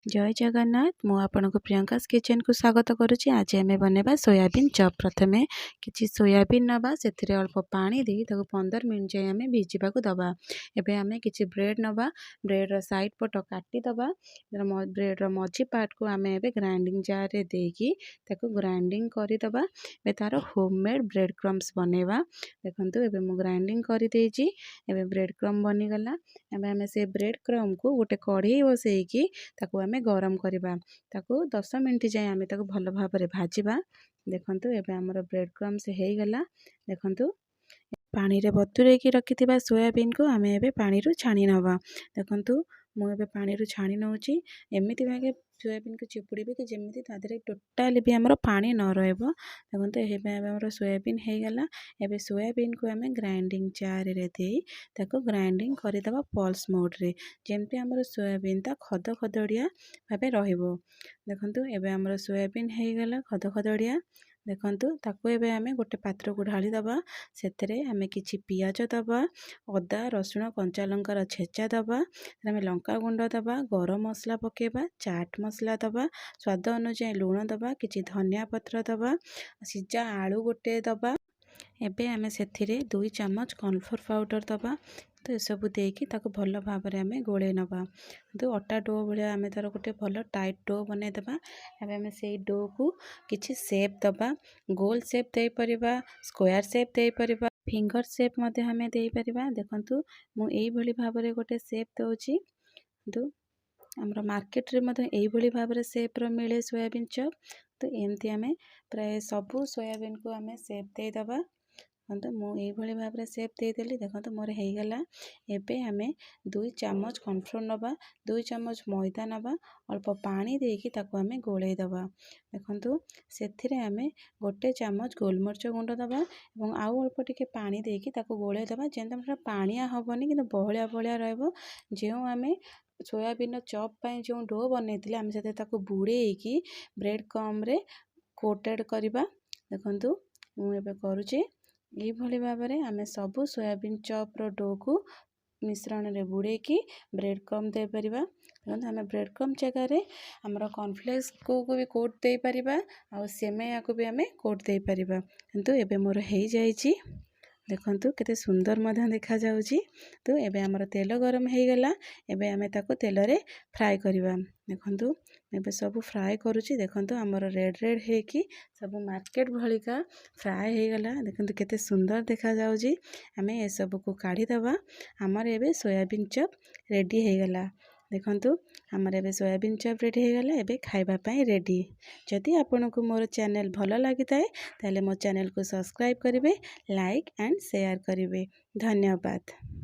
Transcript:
जय जगन्नाथ मु आपनको प्रियंकास किचन को स्वागत करुच्ची। आज आम बनवा सोयाबीन चप। प्रथमे किसी सोयाबीन नवा से अल्प पानी दे 15 मिनट जाए आम भिजा दबा। एबे आम किसी ब्रेड नवा, ब्रेड रो साइड पट काटिदबा। ब्रेड रो मझी पार्ट को आम ए ग्राइंडिंग जार रे देकी ग्राइंडिंग करदबा। तार होममेड ब्रेड क्रम्स बनवा। देखो एबे मु ग्राइंडिंग कर देजी। एबे ब्रेड क्रम बनीगला। एबे आम से ब्रेड क्रम को गोटे कढ़ई बसैकी ताकू आमे गरम करवा। ताकू 10 मिनट जाए आमे ताकू भल भाव में भाजवा। देखंतु एबे हमर ब्रेड क्रम्स हे गला। देखंतु पानी रे बतुरे की रखिथिबा सोयाबीन को आमे एबे पानी रु छाणी नवा। देखंतु मु एबे पानी रु छाणी नउची। एमिति भागे सोयाबीन को चिपुड़ीबे कि जेमिति तादरे टोटाली भी हमर पानी न रहबो। देखंतु एबे हमर सोयाबीन हे गला। एबे सोयाबीन को आमे ग्राइंडिंग जार रे देई ताको ग्राइंडिंग करिदबा पल्स मोड रे। जेमति हमर सोयाबीन ता खद खदड़िया भाबे रहिबो। देखंतु एबे हमर सोयाबीन हे गला खद खदड़िया। देखंतु ताको एबे आमे गोटे पात्र को ढाली दबा। सेतरे आमे किछि पियाज दबा, अदा रसुण कंचा लंकार छेचा दबा। आमे लंका गुंड दबा, गरम मसला पकेबा, चाट मसला दबा, स्वाद अनुसार लूण दबा, किछि धनिया पत्र दबा, सिजा आलू गोटे दबा। एबे आमे सेथिरे 2 चम्मच कॉर्नफ्लोर पाउडर दबा। तो ये सब देकी ताको भल भाव में आमे गोले नबा। तो अटा डो भलिया आमे तार गोटे भल टाइट डो बने दबा। एबे आमे सेई डो को किछि शेप दबा। गोल शेप दे परिबा, स्क्वायर शेप दे परिबा, फिंगर शेप मध्ये हमें दे परिबा। देखंतु मु एई भली भाव में गोटे शेप दउची। तो हमर मार्केट रे मध्ये एई भली भाव में शेप रो मिले सोयाबीन चप। तो एमती आमे प्राय सबु सोयाबीन को आमे शेप दे दबा। देखो मु ये भाव में शेप देदेली। देखो मोर हो गला। एबे आमे 2 चम्मच कॉर्नफ्लोर नबा, 2 चम्मच मैदा नबा, अल्प पानी देकी ताको आमे गोले दबा। देखंतु सेथिरे आमे गोटे चम्मच गोलमरिच गुंड दबा एवं आउ अल्प टिके पानी देकी ताको गोले दबा। जेंता पानिया हबनी किंतु बहलिया बहलिया रहबो। जेउ आमे सोयाबीन चप पई जो डो बनेइतिले आमे सेते ताको बुड़ेकी ब्रेड क्रम रे कोटेड करबा। देखंतु मु एबे करूची। यही भली भाव में आमे सबु सोयाबीन चप रो डो को मिश्रण रे बुड़े की ब्रेड क्रम दे परिबा। आमे ब्रेड क्रम जगह रे हमर कॉर्नफ्लेक्स को भी कोट दे परिबा। आ सेमैया को भी आमे कोट दे परिबा। किंतु एबे मोर हेई जाईची। देखंतु केते सुंदर मधा देखा जाउची। तो एबे हमर तेल गरम हेई गला। एबे आमे ताको तेल रे फ्राई करबा। देखंतु एबे सब फ्राई करूची। देखंतु हमर रेड रेड हे की सब मार्केट भलिका फ्राई हे गला। देखंतु केते सुंदर देखा जाउची। आमे ए सब को काढी दबा। हमर एबे सोयाबीन चप रेडी हे गला। देखंतु हमर एबे सोयाबीन चप रेडी हे गला। एबे खाइबा पई रेडी। जदि आपनको मोर चैनल भलो लागिताए ताले मो चैनल को सब्सक्राइब करिवे, लाइक एंड शेयर करिवे। धन्यवाद।